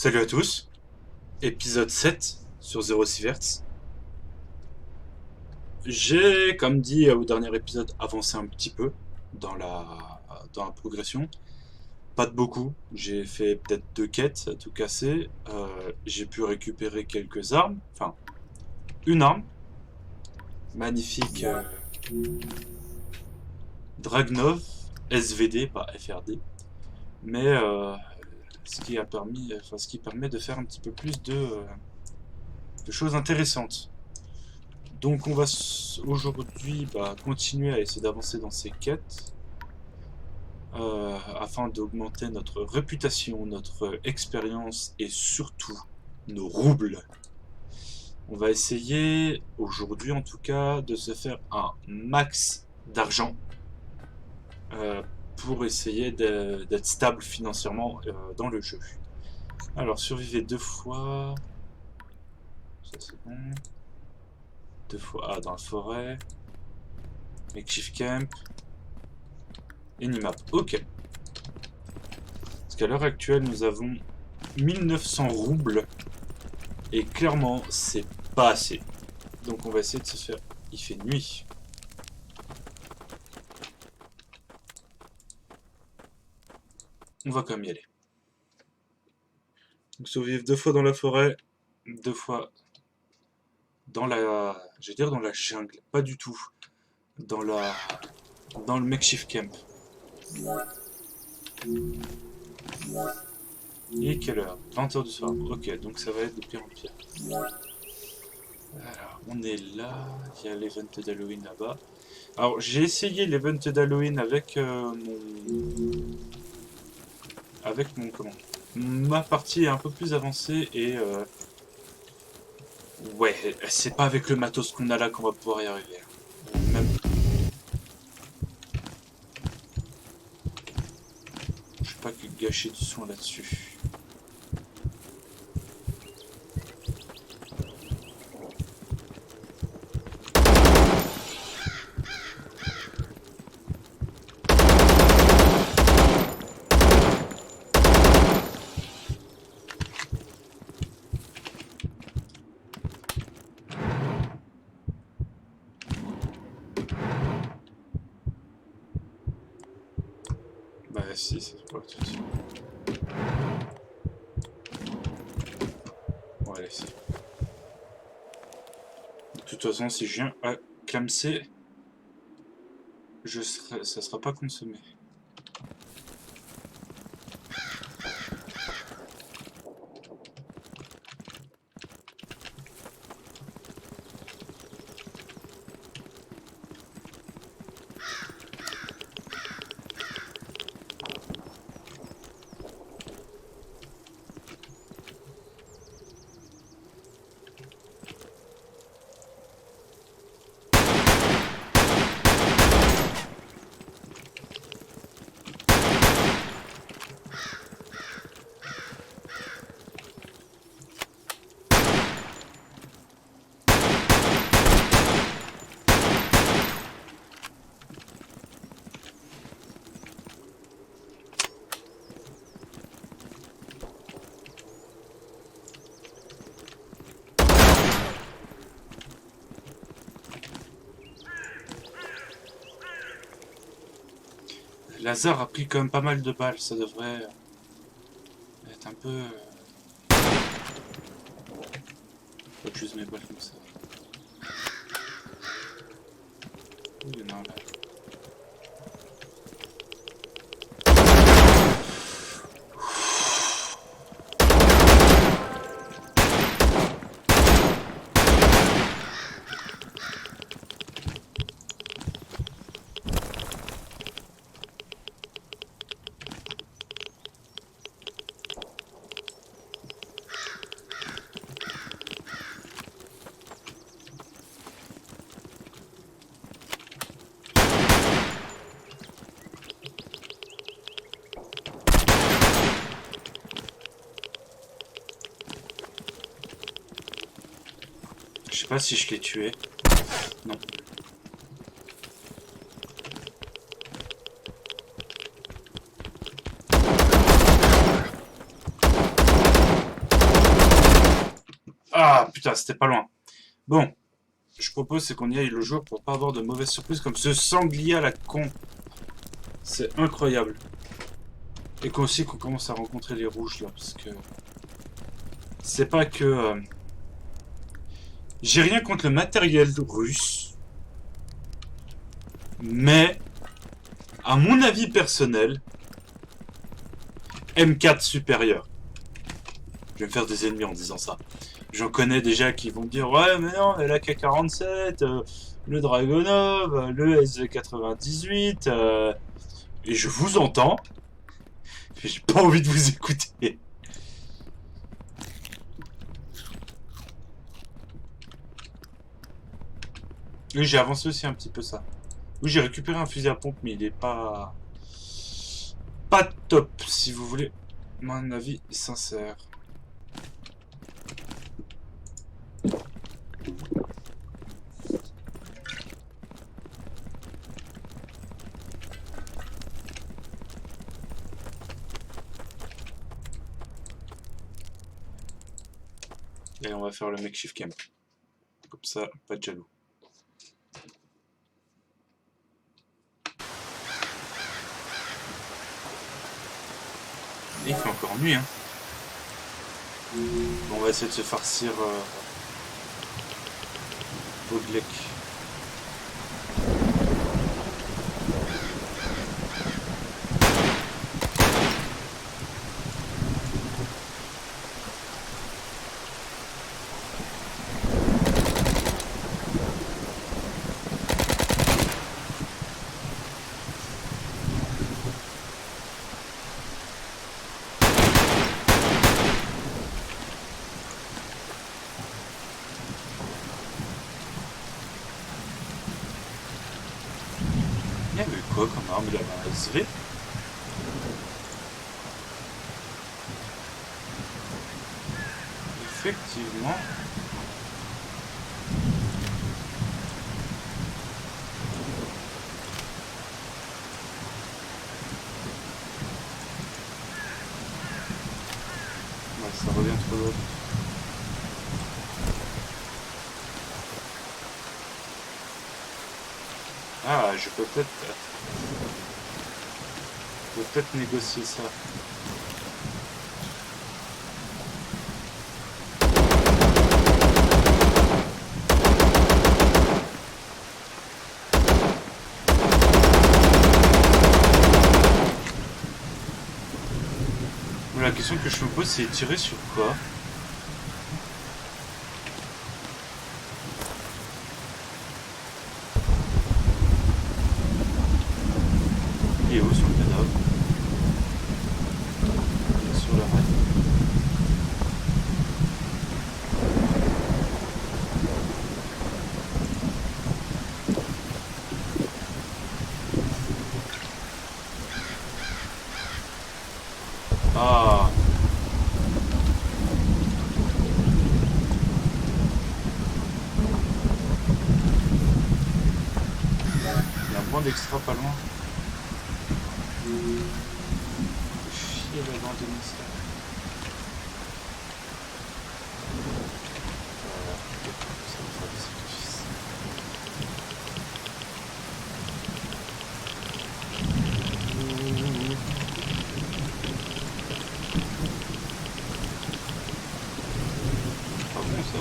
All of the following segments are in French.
Salut à tous, épisode 7 sur 06 Hz. J'ai, comme dit au dernier épisode, avancé un petit peu dans la progression. Pas de beaucoup, j'ai fait peut-être 2 quêtes à tout casser. J'ai pu récupérer quelques armes, enfin une arme, magnifique Dragnov SVD, pas FRD, mais ce qui permet de faire un petit peu plus de choses intéressantes. Donc on va aujourd'hui continuer à essayer d'avancer dans ces quêtes afin d'augmenter notre réputation, notre expérience et surtout nos roubles. On va essayer aujourd'hui en tout cas de se faire un max d'argent euh, pour essayer d'être stable financièrement dans le jeu. Alors survivez 2 fois, ça c'est bon. 2 fois dans la forêt, makeshift camp. Animap, ok. Parce qu'à l'heure actuelle, nous avons 1900 roubles. Et clairement, c'est pas assez. Donc on va essayer de se faire... Il fait nuit. On va quand même y aller. Donc survivre 2 fois dans la forêt. 2 fois dans la... Je vais dire dans la jungle. Pas du tout. Dans la... Dans le makeshift camp. Et quelle heure? 20 h du soir. Ok, donc ça va être de pire en pire. Alors, on est là. Il y a l'event d'Halloween là-bas. Alors, j'ai essayé l'event d'Halloween avec mon... Comment? Ma partie est un peu plus avancée et... ouais, c'est pas avec le matos qu'on a là qu'on va pouvoir y arriver. Même... Je sais pas que gâcher du soin là-dessus. Bah si, c'est pas tout de suite. Bon, allez, si. De toute façon, si je viens à clamser, ça sera pas consommé. Lazare a pris quand même pas mal de balles, ça devrait être un peu... Faut que j'use mes balles comme ça. Il y en a un là. Je sais pas si je l'ai tué. Non. Ah, putain, c'était pas loin. Bon, je propose c'est qu'on y aille le jour pour pas avoir de mauvaises surprises comme ce sanglier à la con. C'est incroyable. Et qu'aussi qu'on commence à rencontrer les rouges là, parce que... C'est pas que... J'ai rien contre le matériel russe, mais, à mon avis personnel, M4 supérieur. Je vais me faire des ennemis en disant ça. J'en connais déjà qui vont me dire ouais mais non, mais l'AK-47, le Dragonov, le SV-98, et je vous entends, mais j'ai pas envie de vous écouter. Oui, j'ai avancé aussi un petit peu ça. Oui, j'ai récupéré un fusil à pompe, mais il est pas... Pas top, si vous voulez mon avis sincère. Et on va faire le makeshift camp. Comme ça, pas de jaloux. Et il fait encore nuit, hein. Bon, on va essayer de se farcir au glec. Il y avait quoi comme arme? Il avait un SV? Effectivement. Ouais, ça revient trop lourd. Ah, je peux peut-être négocier ça. Mais la question que je me pose, c'est tirer sur quoi? Il est où sur le cadavre? Sur la rail. Ah. Il y a un point d'extra pas loin. Chier d'abandonner ça. Voilà, ça va faire des sacrifices. Pas bon ça.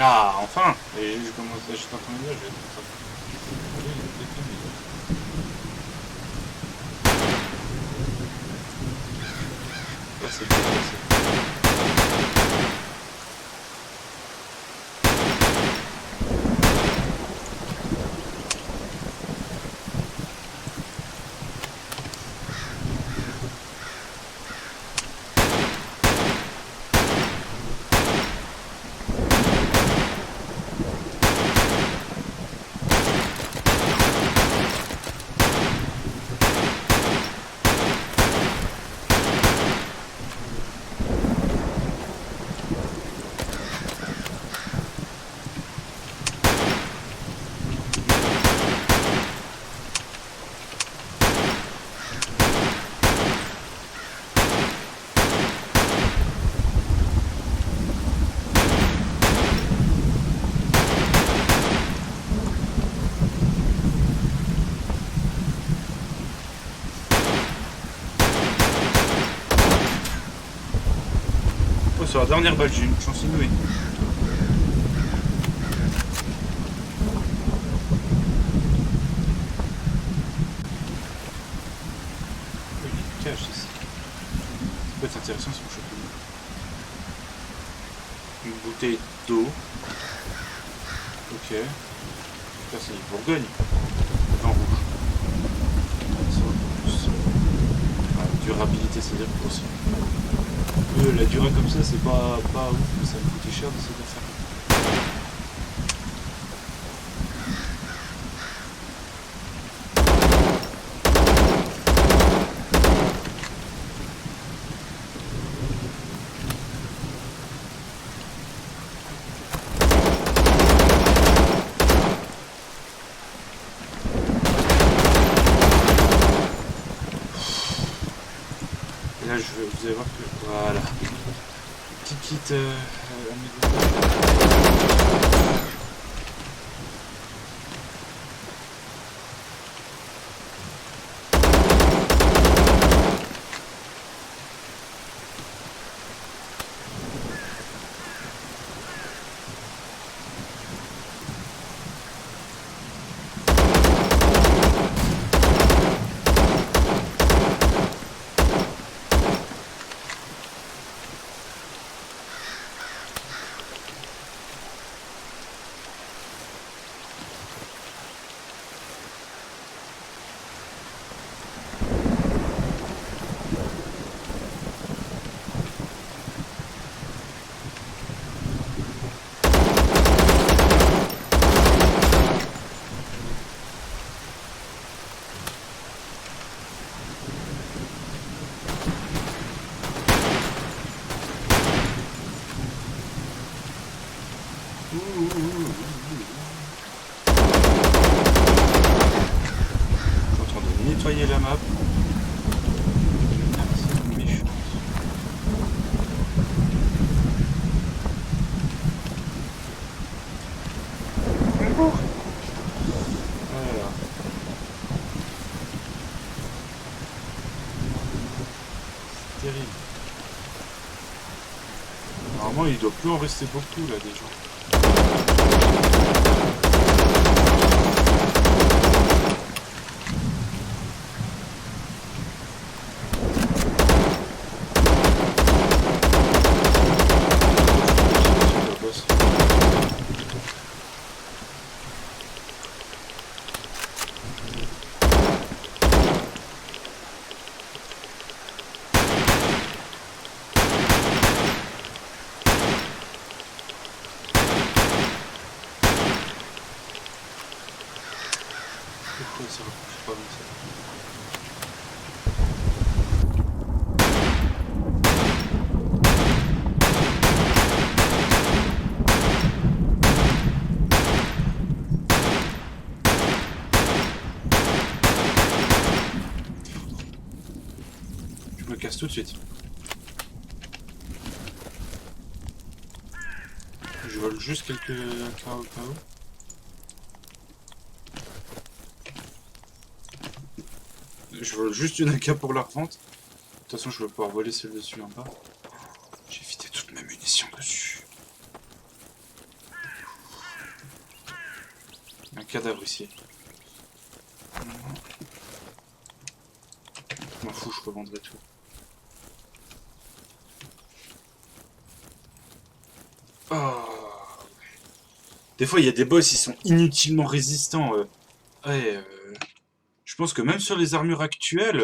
Ah, enfin! Et je commence à jeter un point de vue, je vais allez, là, c'est bien passé. sur la dernière balle, j'ai une chance inouïe. Il y a une cage ici. Ça peut être intéressant si on chope une bouteille d'eau. Ok. Ça c'est une Bourgogne. Vin rouge. Ça va plus. Ah, durabilité, c'est-à-dire aussi. La durée comme ça, c'est pas ouf, mais ça me coûtait cher de cette affaire. Et là, vous allez voir que... Voilà. Petit kit... Je suis en train de nettoyer la map. C'est méchant. Voilà. C'est terrible. Normalement, il doit plus en rester beaucoup là des gens. Pourquoi ça recouche pas comme ça? Je me casse tout de suite. Je vole juste quelques cas au cas où. Je vole juste une AK pour la revente. De toute façon, je vais pouvoir voler celle dessus en bas. J'ai vidé toutes mes munitions dessus. Un cadavre ici. Je m'en fous, je revendrai tout. Oh. Des fois, il y a des boss, ils sont inutilement résistants. Ouais, je pense que même sur les armures actuelles,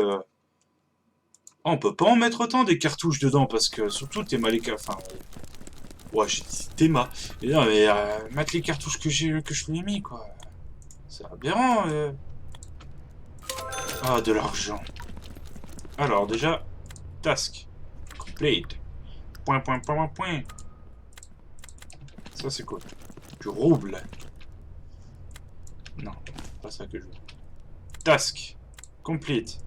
on peut pas en mettre autant des cartouches dedans parce que surtout Théma les cartouches. Enfin, ouais, j'ai dit Théma. Mais non, mais mettre les cartouches que je lui ai mis quoi. C'est aberrant. Ah, de l'argent. Alors déjà, task complete. Point, point, point, point, point. Ça c'est cool. Du rouble. Non, pas ça que je veux. Task complete.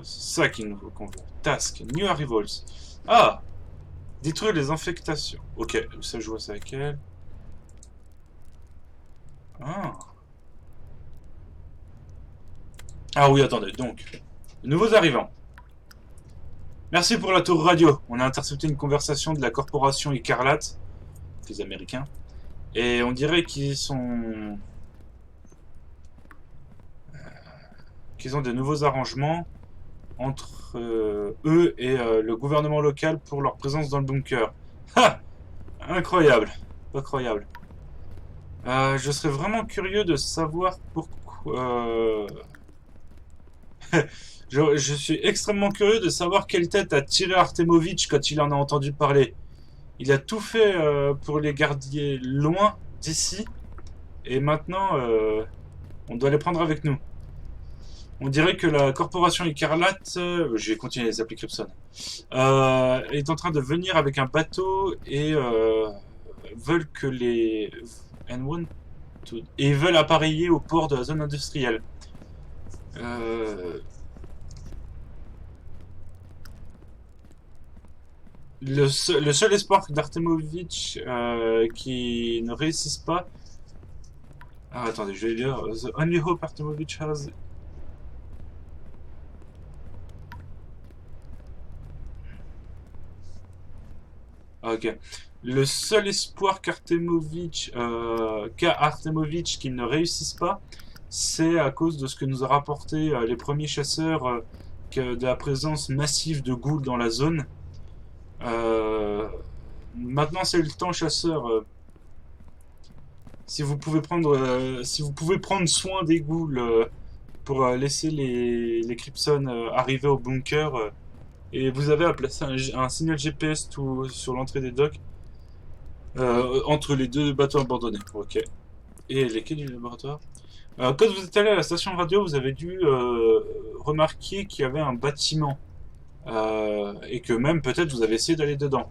C'est ça qu'il nous faut qu'on veut. Task new arrivals. Ah, détruire les infectations. Ok, ça je vois ça avec elle. Ah. Ah oui, attendez, donc. Nouveaux arrivants. Merci pour la tour radio. On a intercepté une conversation de la corporation Écarlate, les Américains, et on dirait qu'ils ont de nouveaux arrangements entre eux et le gouvernement local pour leur présence dans le bunker. Ha! Incroyable. Incroyable. Je serais vraiment curieux de savoir pourquoi... je suis extrêmement curieux de savoir quelle tête a tiré Artemovitch quand il en a entendu parler. Il a tout fait pour les garder loin d'ici. Et maintenant, on doit les prendre avec nous. On dirait que la corporation Écarlate, je vais continuer les appeler Crimson, est en train de venir avec un bateau et veulent que les et veulent appareiller au port de la zone industrielle. Le seul espoir d'Artemovitch qui ne réussisse pas. Ah, attendez, je vais lire. The only hope Artemovitch has. Ok. Le seul espoir qu'a Artemovitch qui ne réussisse pas, c'est à cause de ce que nous a rapporté les premiers chasseurs de la présence massive de ghouls dans la zone. Maintenant c'est le temps, chasseur. Si vous pouvez prendre soin des ghouls pour laisser les Crimson arriver au bunker, et vous avez à placer un signal GPS sur l'entrée des docks entre les deux bateaux abandonnés. Ok. Et les quais du laboratoire. Quand vous êtes allé à la station radio, vous avez dû remarquer qu'il y avait un bâtiment et que même peut-être vous avez essayé d'aller dedans.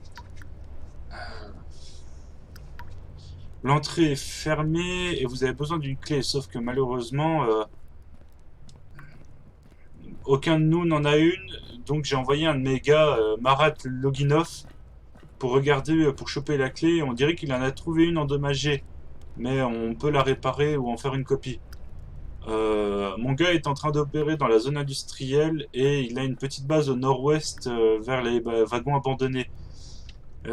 L'entrée est fermée et vous avez besoin d'une clé, sauf que malheureusement, aucun de nous n'en a une. Donc j'ai envoyé un de mes gars, Marat Loginov, pour regarder, pour choper la clé. On dirait qu'il en a trouvé une endommagée, mais on peut la réparer ou en faire une copie. Mon gars est en train d'opérer dans la zone industrielle et il a une petite base au nord-ouest vers les wagons abandonnés.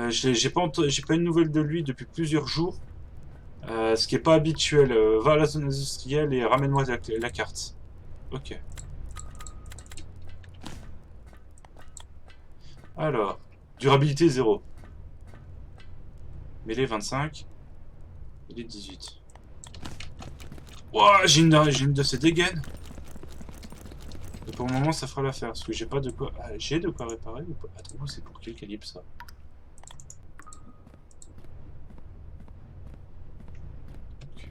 J'ai pas une nouvelle de lui depuis plusieurs jours. Ce qui est pas habituel. Va à la zone industrielle et ramène-moi la carte. Ok. Alors, durabilité 0. Mêlée 25. Mêlée 18. Ouah, j'ai une de ces dégaines. Et pour le moment, ça fera l'affaire. Parce que j'ai pas de quoi. Ah, j'ai de quoi réparer ou pas? Attends, c'est pour quel calibre ça? Ok.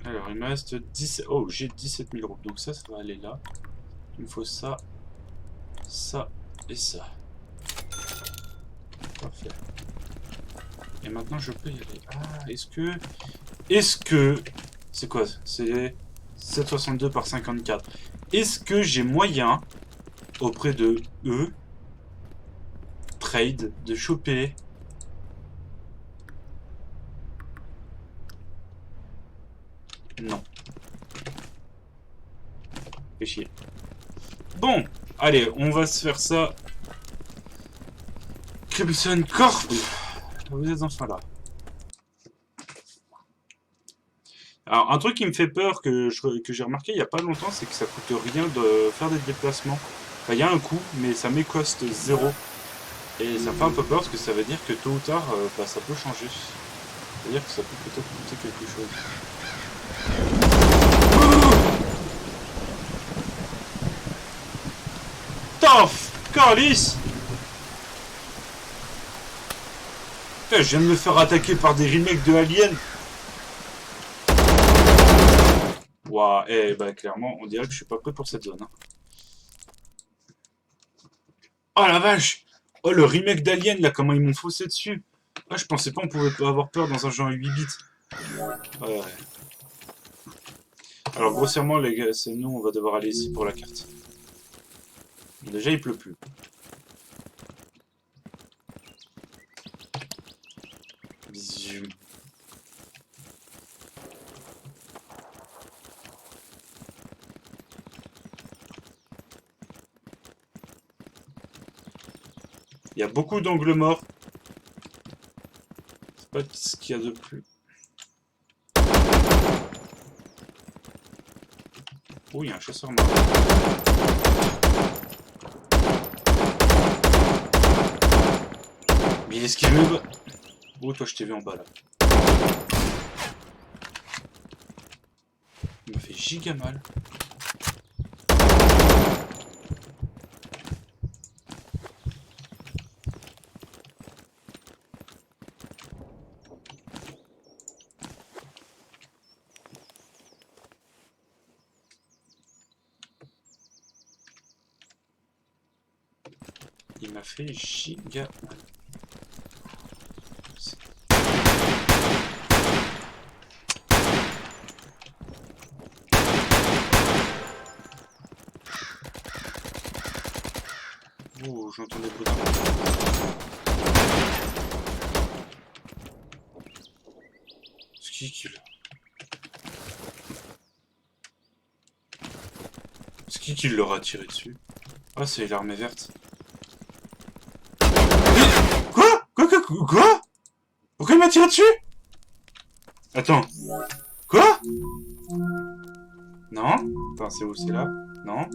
Alors, il me reste 10. Oh, j'ai 17 000 roubles. Donc ça va aller là. Il me faut ça, ça et ça. Parfait. Et maintenant, je peux y aller. Ah, est-ce que... C'est quoi? C'est 7,62 par 54. Est-ce que j'ai moyen, auprès de eux, trade, de choper... Non. Fais chier. Bon, allez, on va se faire ça. Crimson Corp, vous êtes enfin là. Alors, un truc qui me fait peur, que j'ai remarqué il n'y a pas longtemps, c'est que ça coûte rien de faire des déplacements. Enfin, il y a un coût, mais ça m'écoste 0. Et ça me fait un peu peur, parce que ça veut dire que tôt ou tard, ça peut changer. C'est-à-dire que ça peut peut-être coûter quelque chose. Toff Carlis! Putain, je viens de me faire attaquer par des remakes de Alien. Ouah, bah clairement, on dirait que je suis pas prêt pour cette zone. Hein. Oh la vache! Oh le remake d'Alien là, comment ils m'ont faussé dessus! Ah, je pensais pas on pouvait pas avoir peur dans un jeu en 8 bits. Ouais. Alors grossièrement les gars, c'est nous, on va devoir aller ici pour la carte. Déjà, il pleut plus. Bisous. Il y a beaucoup d'angles morts. C'est pas ce qu'il y a de plus. Oh, il y a un chasseur mort. Mais il esquive le... Oh, toi, je t'ai vu en bas, là. Il m'a fait giga mal. Il m'a fait giga mal. Oh, j'entends des bruits. C'est qui l'a? C'est qui leur a tiré dessus? Ah, c'est l'armée verte. Quoi? Quoi? Pourquoi il m'a tiré dessus? Attends. Quoi? Non? Attends, c'est où? C'est là? Non?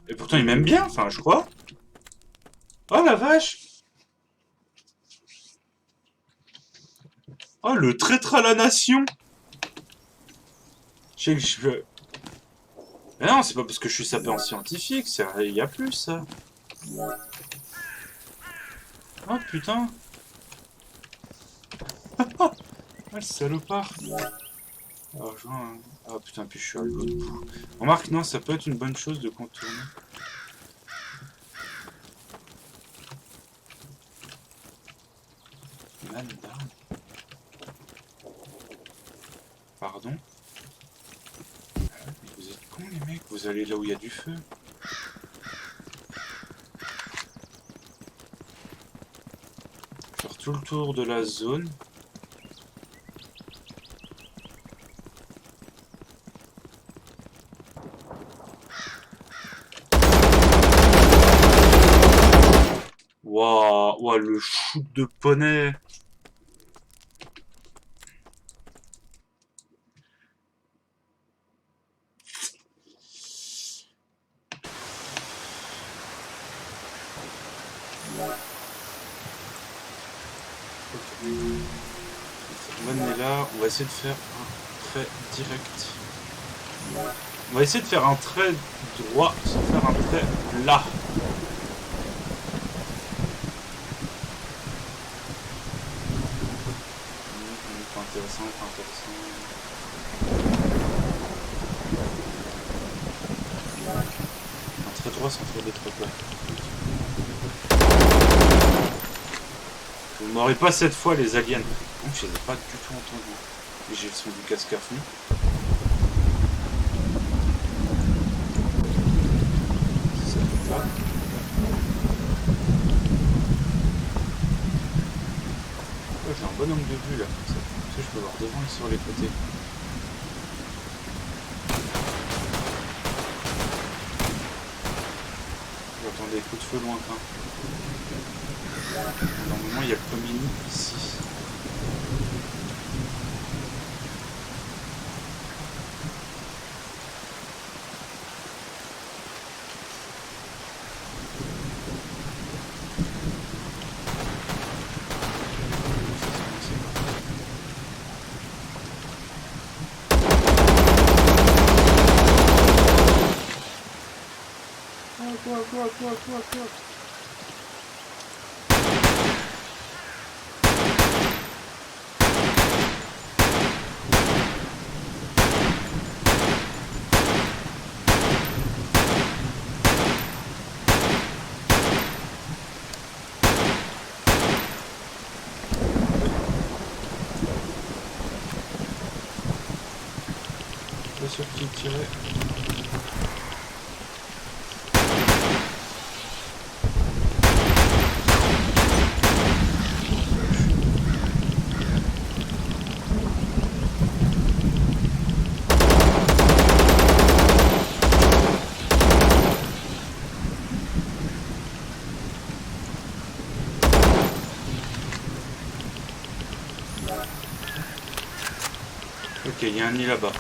Et pourtant, il m'aime bien, enfin, je crois. Oh, la vache! Oh, le traître à la nation! Je sais que je veux... Mais non, c'est pas parce que je suis sapeur scientifique, il y a plus, ça. Oh, putain! Ah, le salopard! Ah, putain, puis je suis à l'autre bout. Remarque, non, ça peut être une bonne chose de contourner. Man down. Pardon? Mais vous êtes cons, les mecs, vous allez là où il y a du feu. Faire tout le tour de la zone. Waouh, wow, le shoot de poney. On est là, on va essayer de faire un trait direct. On va essayer de faire un trait droit sans faire un trait plat. Pas intéressant, pas intéressant. Un trait droit sans faire des traits plats. Vous m'aurez pas cette fois les aliens. Donc je les ai pas du tout entendus. Et j'ai le son du casque à fond. Ça fait pas. Oh, j'ai un bon angle de vue là. Comme ça, je peux voir devant et sur les côtés. J'entends des coups de feu lointains. Normalement, il y a le premier nid ici. Quoi. pas sûr qui tirait. Ok, il y a un nid là-bas.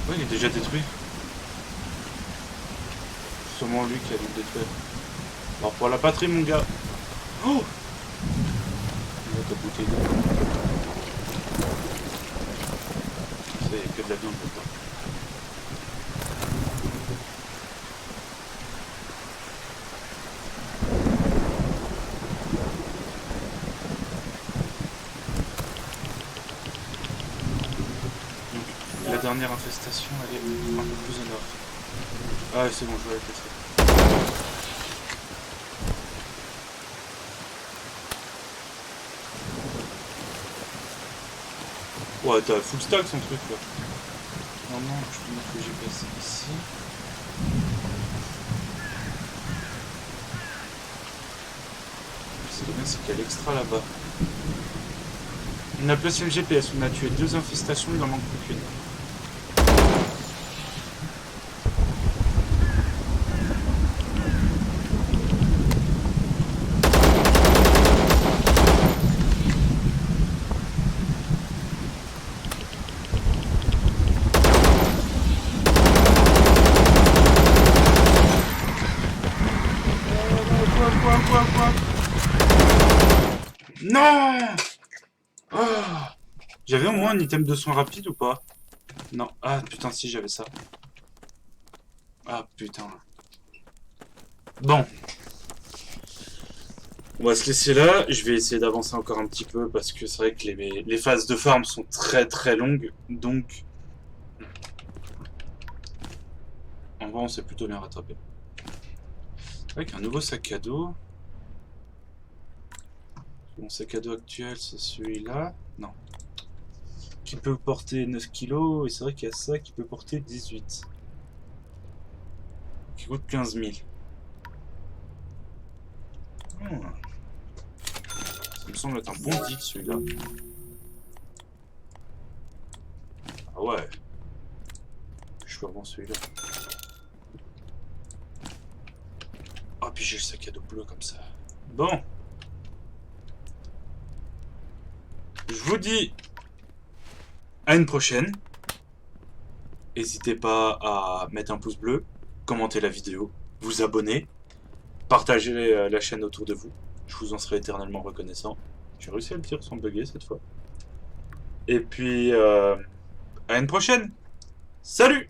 Ouais, il est déjà détruit. Sûrement lui qui a dû le détruire. Alors pour la patrie, mon gars. Oh! Il va ta bouteille d'eau. C'est que de la viande là-dedans. Donc, la dernière infestation, elle est un peu plus au nord. Ah, c'est bon, je vais la casser. Ouais, t'as full stack son truc là. Non, non, je peux mettre le GPS ici. Ce qui est bien, c'est qu'il y a l'extra là-bas. On a placé le GPS, on a tué 2 infestations, il en manque plus qu'une. Quoi? Non! Oh, j'avais au moins un item de soin rapide ou pas? Non. Ah putain, si j'avais ça. Ah putain. Bon. On va se laisser là. Je vais essayer d'avancer encore un petit peu parce que c'est vrai que les phases de farm sont très longues. Donc, en vrai, on s'est plutôt bien rattrapé. Avec un nouveau sac à dos. Mon sac à dos actuel, c'est celui-là. Non. Qui peut porter 9 kg. Et c'est vrai qu'il y a ça qui peut porter 18. Qui coûte 15 000. Ça me semble être un bon deal celui-là. Ah ouais. Je peux revendre celui-là. Ah, puis j'ai le sac à dos bleu comme ça. Bon. Je vous dis à une prochaine. N'hésitez pas à mettre un pouce bleu, commenter la vidéo, vous abonner, partager la chaîne autour de vous. Je vous en serai éternellement reconnaissant. J'ai réussi à le dire sans bugger cette fois. Et puis, à une prochaine. Salut!